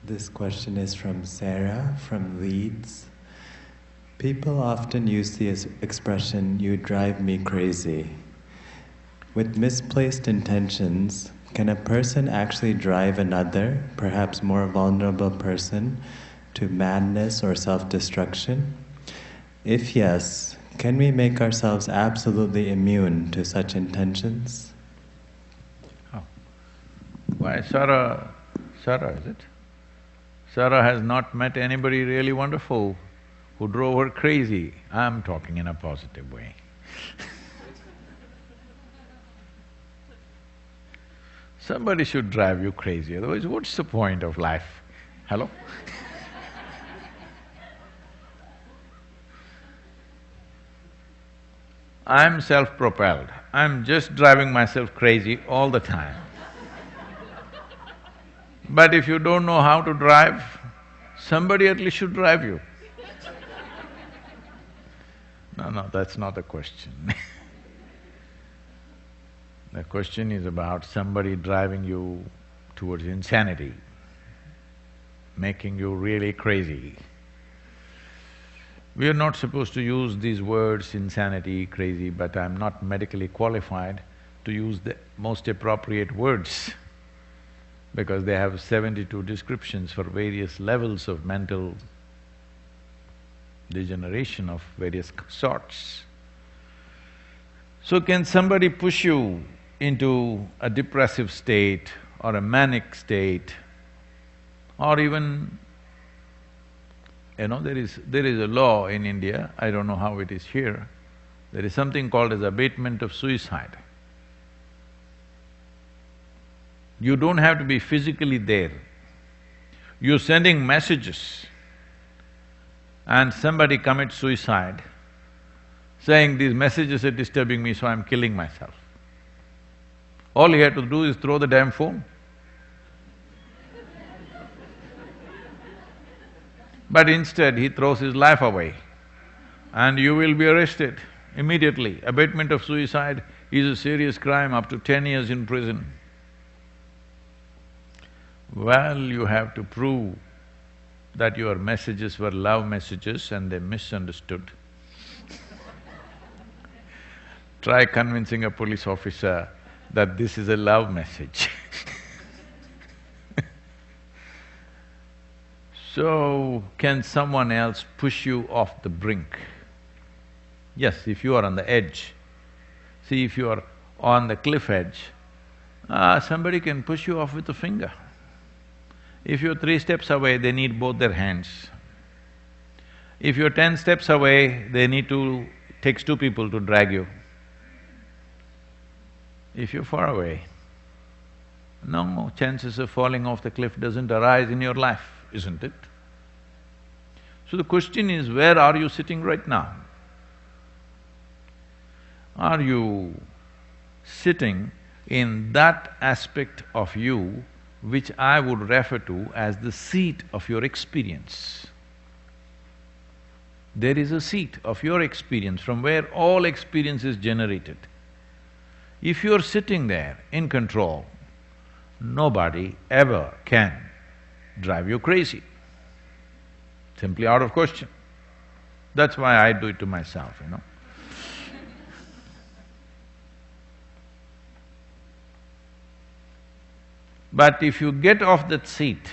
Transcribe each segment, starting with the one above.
This question is from Sarah from Leeds. People often use the expression, "you drive me crazy." With misplaced intentions, can a person actually drive another, perhaps more vulnerable person, to madness or self-destruction? If yes, can we make ourselves absolutely immune to such intentions? Oh. Why, Sarah, is it? Sarah has not met anybody really wonderful who drove her crazy. I'm talking in a positive way. Somebody should drive you crazy, otherwise what's the point of life? Hello? I'm self-propelled. I'm just driving myself crazy all the time. But if you don't know how to drive, somebody at least should drive you. No, that's not the question. The question is about somebody driving you towards insanity, making you really crazy. We are not supposed to use these words, insanity, crazy, but I'm not medically qualified to use the most appropriate words because they have 72 descriptions for various levels of mental degeneration of various sorts. So can somebody push you into a depressive state or a manic state or even… there is a law in India, I don't know how it is here, there is something called as abatement of suicide. You don't have to be physically there. You're sending messages and somebody commits suicide, saying, "These messages are disturbing me, so I'm killing myself." All he had to do is throw the damn phone. But instead, he throws his life away and you will be arrested immediately. Abatement of suicide is a serious crime, up to 10 years in prison. Well, you have to prove that your messages were love messages and they misunderstood. Try convincing a police officer that this is a love message. So, can someone else push you off the brink? Yes, if you are on the edge. See, if you are on the cliff edge, somebody can push you off with a finger. If you're 3 steps away, they need both their hands. If you're 10 steps away, takes 2 people to drag you. If you're far away, no chances of falling off the cliff doesn't arise in your life, isn't it? So the question is, where are you sitting right now? Are you sitting in that aspect of you which I would refer to as the seat of your experience? There is a seat of your experience from where all experience is generated. If you're sitting there in control, nobody ever can drive you crazy. Simply out of question. That's why I do it to myself, But if you get off that seat,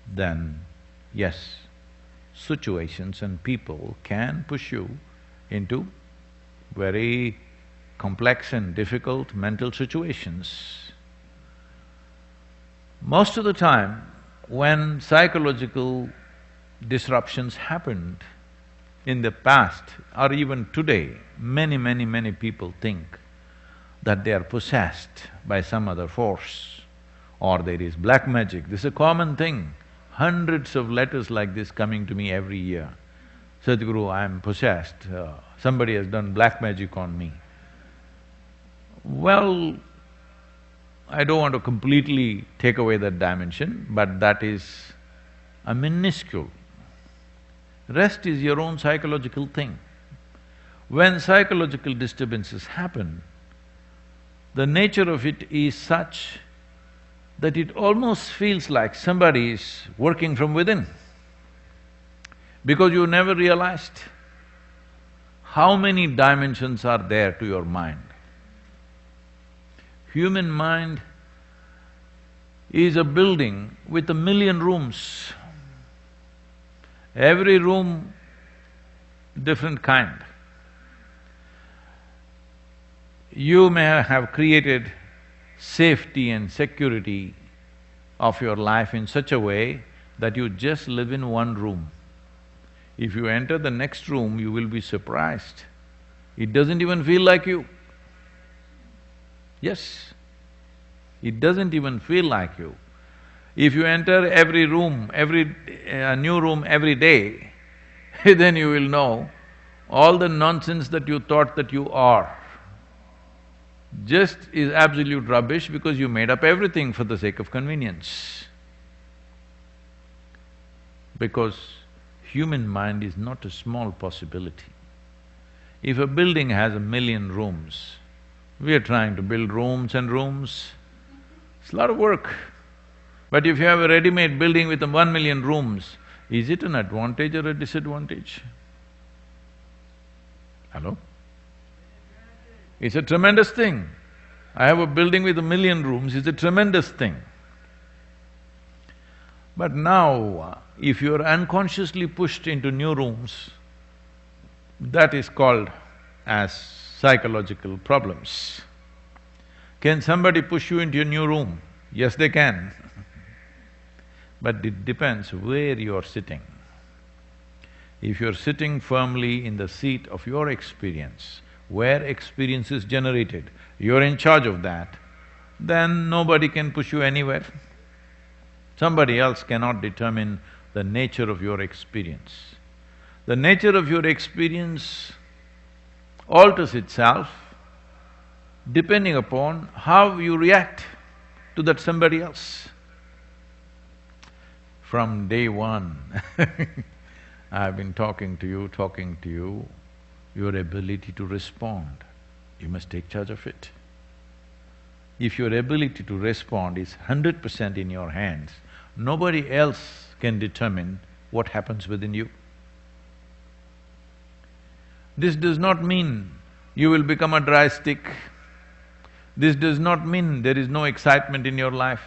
then yes, situations and people can push you into very complex and difficult mental situations. Most of the time, when psychological disruptions happened in the past or even today, many people think that they are possessed by some other force or there is black magic. This is a common thing. Hundreds of letters like this coming to me every year. Sadhguru, I'm possessed, somebody has done black magic on me. Well, I don't want to completely take away that dimension, but that is a minuscule. Rest is your own psychological thing. When psychological disturbances happen, the nature of it is such that it almost feels like somebody is working from within, because you never realized how many dimensions are there to your mind. Human mind is a building with 1,000,000 rooms. Every room different kind. You may have created safety and security of your life in such a way that you just live in one room. If you enter the next room, you will be surprised. It doesn't even feel like you. Yes, it doesn't even feel like you. If you enter every room, new room every day, then you will know all the nonsense that you thought that you are just is absolute rubbish because you made up everything for the sake of convenience. Because human mind is not a small possibility. If a building has 1,000,000 rooms, we are trying to build rooms and rooms, it's a lot of work. But if you have a ready-made building with 1,000,000 rooms, is it an advantage or a disadvantage? Hello? It's a tremendous thing. I have a building with 1,000,000 rooms, it's a tremendous thing. But now, if you're unconsciously pushed into new rooms, that is called as psychological problems. Can somebody push you into a new room? Yes, they can. But it depends where you're sitting. If you're sitting firmly in the seat of your experience, where experience is generated, you're in charge of that, then nobody can push you anywhere. Somebody else cannot determine the nature of your experience. The nature of your experience alters itself depending upon how you react to that somebody else. From day one I've been talking to you, your ability to respond, you must take charge of it. If your ability to respond is 100% in your hands, nobody else can determine what happens within you. This does not mean you will become a dry stick. This does not mean there is no excitement in your life.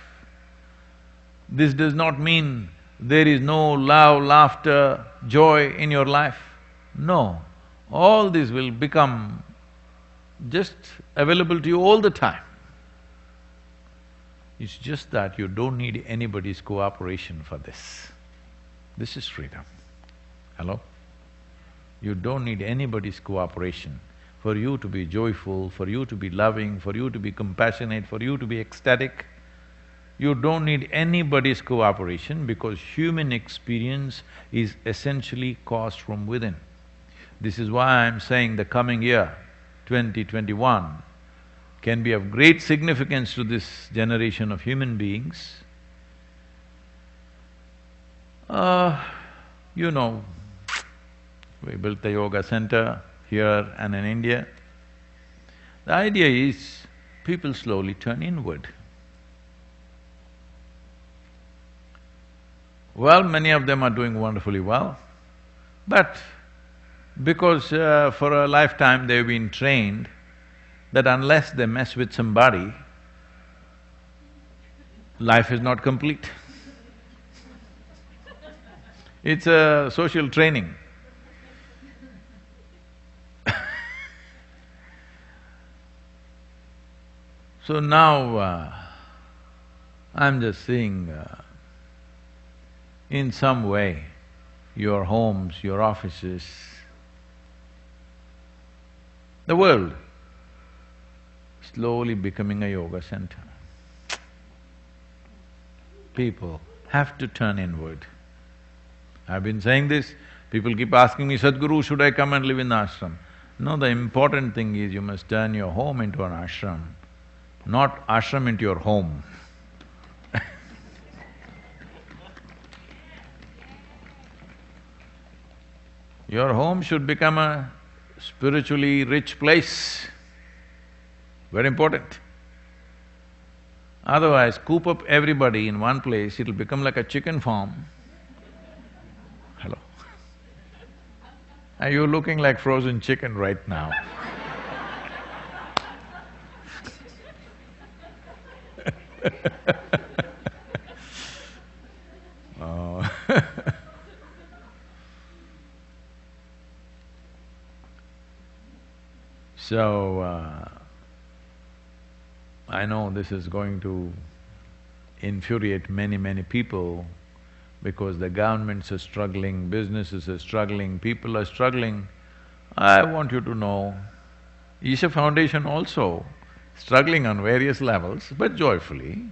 This does not mean there is no love, laughter, joy in your life. No, all this will become just available to you all the time. It's just that you don't need anybody's cooperation for this. This is freedom. Hello? You don't need anybody's cooperation for you to be joyful, for you to be loving, for you to be compassionate, for you to be ecstatic. You don't need anybody's cooperation because human experience is essentially caused from within. This is why I'm saying the coming year, 2021, can be of great significance to this generation of human beings. You know, we built the yoga center here and in India. The idea is people slowly turn inward. Well, many of them are doing wonderfully well, but because for a lifetime they've been trained that unless they mess with somebody, life is not complete. It's a social training. So now, I'm just seeing in some way, your homes, your offices, the world slowly becoming a yoga center. People have to turn inward. I've been saying this, people keep asking me, Sadhguru, should I come and live in the ashram? No, the important thing is you must turn your home into an ashram, not ashram into your home. Your home should become a spiritually rich place, very important. Otherwise, coop up everybody in one place, it'll become like a chicken farm. Hello? Are you looking like frozen chicken right now? Oh. So, I know this is going to infuriate many people because the governments are struggling, businesses are struggling, people are struggling. I want you to know, Isha Foundation also struggling on various levels, but joyfully.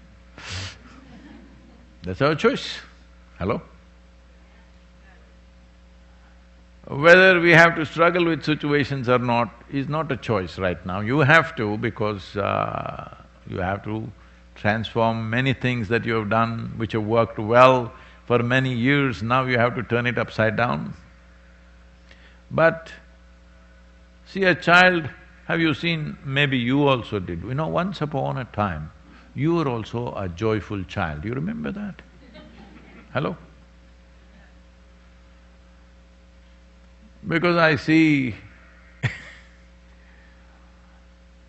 That's our choice. Hello? Whether we have to struggle with situations or not is not a choice right now. You have to because you have to transform many things that you have done which have worked well for many years, now you have to turn it upside down. But see, a child, have you seen, maybe you also did, you know, once upon a time, you were also a joyful child, you remember that? Hello? Because I see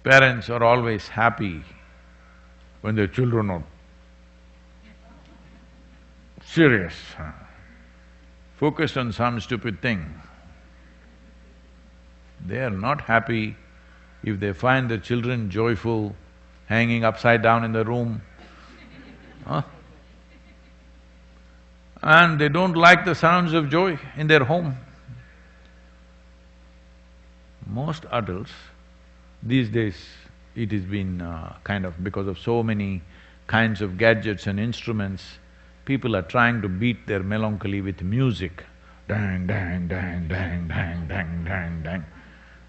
parents are always happy when their children are serious, focused on some stupid thing. They are not happy if they find their children joyful, hanging upside down in the room, huh? And they don't like the sounds of joy in their home. Most adults, these days, it has been kind of because of so many kinds of gadgets and instruments, people are trying to beat their melancholy with music. Dang, dang, dang, dang, dang, dang, dang, dang.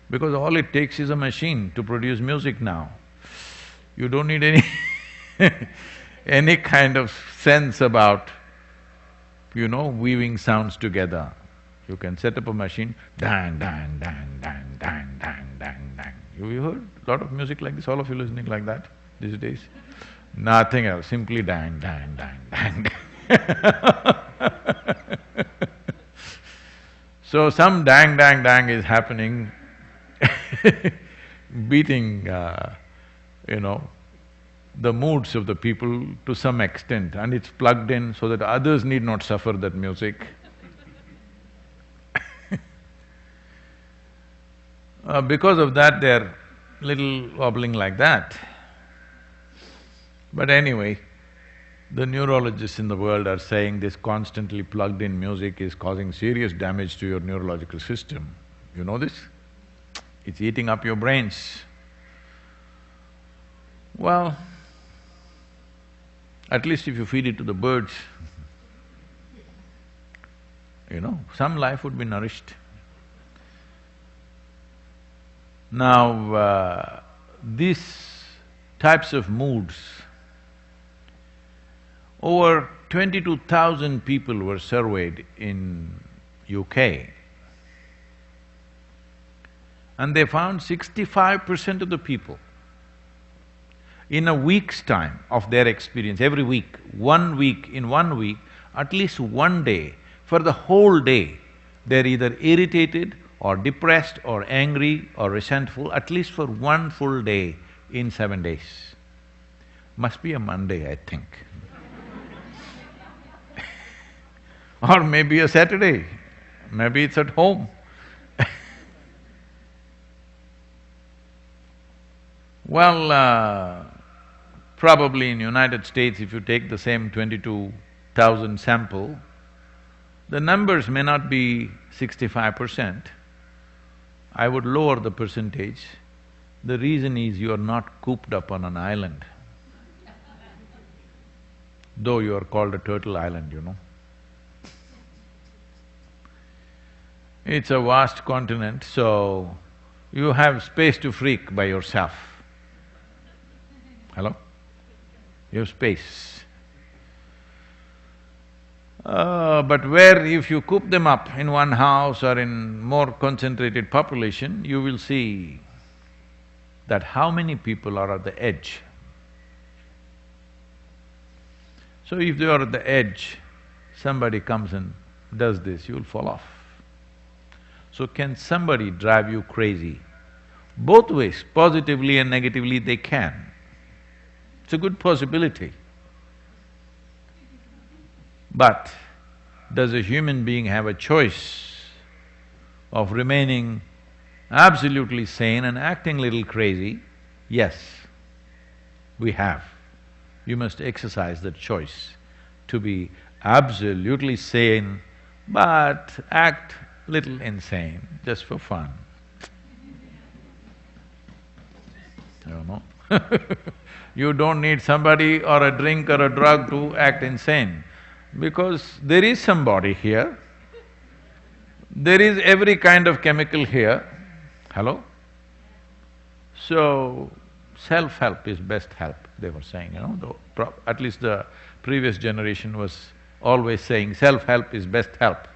Because all it takes is a machine to produce music now. You don't need any any kind of sense about, you know, weaving sounds together. You can set up a machine, dang, dang, dang, dang, dang, dang, dang, dang. You heard a lot of music like this, all of you listening like that these days? Nothing else, simply dang, dang, dang, dang. So some dang, dang, dang is happening, beating, you know, the moods of the people to some extent, and it's plugged in so that others need not suffer that music. Because of that, they're little wobbling like that. But anyway, the neurologists in the world are saying this constantly plugged-in music is causing serious damage to your neurological system. You know this? It's eating up your brains. Well, at least if you feed it to the birds, you know, some life would be nourished. Now, these types of moods, over 22,000 people were surveyed in UK, and they found 65% of the people, in a week's time of their experience, every week, 1 week, in 1 week, at least one day, for the whole day, they're either irritated or depressed or angry or resentful, at least for one full day in 7 days. Must be a Monday, I think. Or maybe a Saturday, maybe it's at home. Well, probably in United States, if you take the same 22,000 sample, the numbers may not be 65%. I would lower the percentage. The reason is you are not cooped up on an island, though you are called a turtle island, you know. It's a vast continent, so you have space to freak by yourself. Hello? You have space. But where if you coop them up in one house or in more concentrated population, you will see that how many people are at the edge. So if you are at the edge, somebody comes and does this, you'll fall off. So can somebody drive you crazy? Both ways, positively and negatively they can. It's a good possibility. But does a human being have a choice of remaining absolutely sane and acting little crazy? Yes, we have. You must exercise that choice to be absolutely sane but act little insane, just for fun. You know You don't need somebody or a drink or a drug to act insane, because there is somebody here, there is every kind of chemical here. Hello? So, self-help is best help, they were saying, at least the previous generation was always saying self-help is best help.